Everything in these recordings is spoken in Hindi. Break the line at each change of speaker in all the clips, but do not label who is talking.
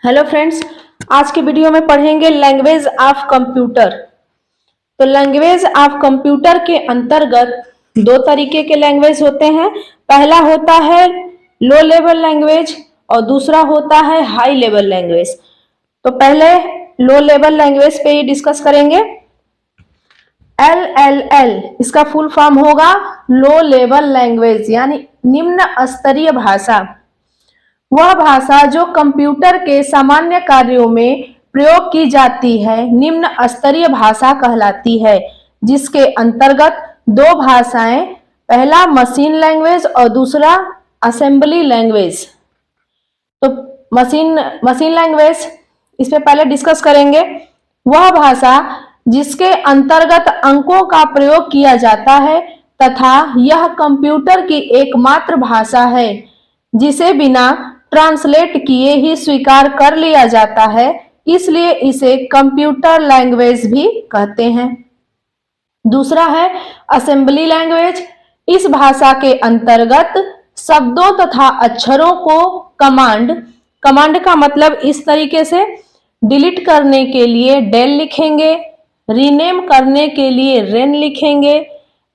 हेलो फ्रेंड्स, आज के वीडियो में पढ़ेंगे लैंग्वेज ऑफ कंप्यूटर। तो लैंग्वेज ऑफ कंप्यूटर के अंतर्गत दो तरीके के लैंग्वेज होते हैं। पहला होता है लो लेवल लैंग्वेज और दूसरा होता है हाई लेवल लैंग्वेज। तो पहले लो लेवल लैंग्वेज पे ही डिस्कस करेंगे। LLL इसका फुल फॉर्म होगा लो लेवल लैंग्वेज, यानी निम्न स्तरीय भाषा। वह भाषा जो कंप्यूटर के सामान्य कार्यों में प्रयोग की जाती है निम्न स्तरीय भाषा कहलाती है, जिसके अंतर्गत दो भाषाएं, पहला मशीन लैंग्वेज और दूसरा असेंबली लैंग्वेज। तो मशीन लैंग्वेज इस पे पहले डिस्कस करेंगे। वह भाषा जिसके अंतर्गत अंकों का प्रयोग किया जाता है तथा यह कंप्यूटर की एकमात्र भाषा है जिसे बिना ट्रांसलेट किए ही स्वीकार कर लिया जाता है, इसलिए इसे कंप्यूटर लैंग्वेज भी कहते हैं। दूसरा है असेंबली लैंग्वेज। इस भाषा के अंतर्गत शब्दों तथा अक्षरों को कमांड का मतलब इस तरीके से डिलीट करने के लिए डेल लिखेंगे, रीनेम करने के लिए रेन लिखेंगे,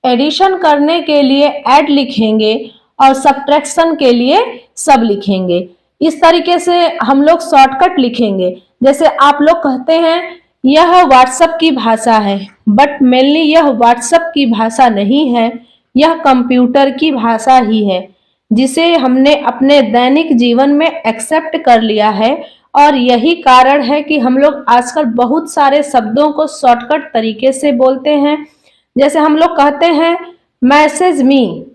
एडिशन करने के लिए ऐड लिखेंगे और सब्ट्रैक्शन के लिए सब लिखेंगे। इस तरीके से हम लोग शॉर्टकट लिखेंगे। जैसे आप लोग कहते हैं यह व्हाट्सएप की भाषा है, बट मेनली यह व्हाट्सएप की भाषा नहीं है, यह कंप्यूटर की भाषा ही है, जिसे हमने अपने दैनिक जीवन में एक्सेप्ट कर लिया है। और यही कारण है कि हम लोग आजकल बहुत सारे शब्दों को शॉर्टकट तरीके से बोलते हैं। जैसे हम लोग कहते हैं मैसेज मी,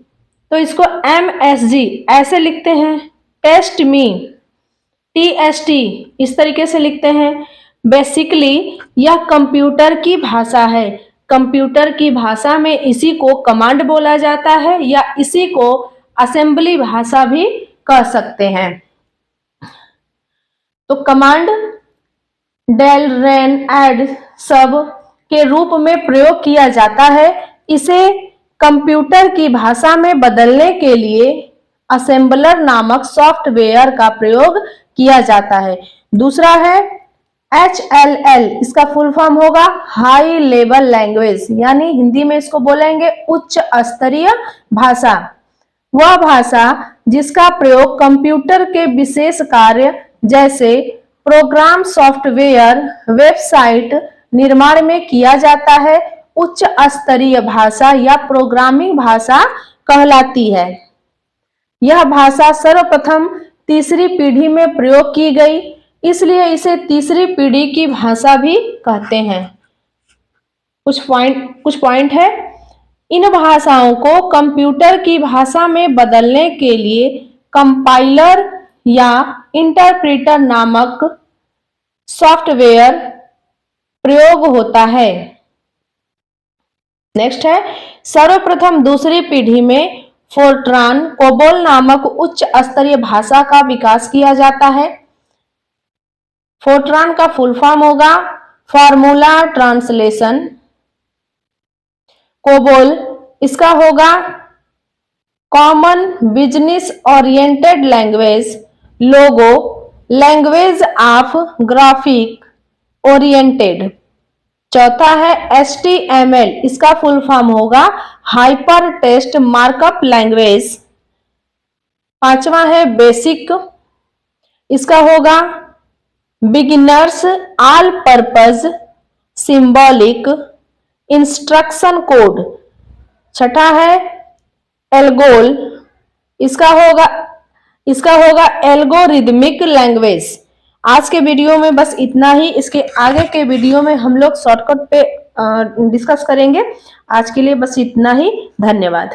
तो इसको MSG ऐसे लिखते हैं, टेस्ट मी TST इस तरीके से लिखते हैं। बेसिकली यह कंप्यूटर की भाषा है। कंप्यूटर की भाषा में इसी को कमांड बोला जाता है या इसी को असेंबली भाषा भी कह सकते हैं। तो कमांड डेल रेन ऐड सब के रूप में प्रयोग किया जाता है। इसे कंप्यूटर की भाषा में बदलने के लिए असेंबलर नामक सॉफ्टवेयर का प्रयोग किया जाता है। दूसरा है HLL, इसका फुल फॉर्म होगा हाई लेवल लैंग्वेज, यानी हिंदी में इसको बोलेंगे उच्च स्तरीय भाषा। वह भाषा जिसका प्रयोग कंप्यूटर के विशेष कार्य जैसे प्रोग्राम, सॉफ्टवेयर, वेबसाइट निर्माण में किया जाता है, उच्च स्तरीय भाषा या प्रोग्रामिंग भाषा कहलाती है। यह भाषा सर्वप्रथम तीसरी पीढ़ी में प्रयोग की गई, इसलिए इसे तीसरी पीढ़ी की भाषा भी कहते हैं। कुछ पॉइंट है। इन भाषाओं को कंप्यूटर की भाषा में बदलने के लिए कंपाइलर या इंटरप्रेटर नामक सॉफ्टवेयर प्रयोग होता है। नेक्स्ट है, सर्वप्रथम दूसरी पीढ़ी में फोर्ट्रान कोबोल नामक उच्च स्तरीय भाषा का विकास किया जाता है। फोर्ट्रान का फुल फॉर्म होगा फॉर्मूला ट्रांसलेशन। कोबोल इसका होगा common business oriented language. Logo language of graphic oriented. चौथा है HTML, इसका फुल फॉर्म होगा हाइपर टेक्स्ट मार्कअप लैंग्वेज। पांचवा है बेसिक, इसका होगा beginners all purpose symbolic instruction code. छठा है एल्गोल, इसका होगा एल्गोरिदमिक लैंग्वेज। आज के वीडियो में बस इतना ही। इसके आगे के वीडियो में हम लोग शॉर्टकट पे डिस्कस करेंगे। आज के लिए बस इतना ही। धन्यवाद।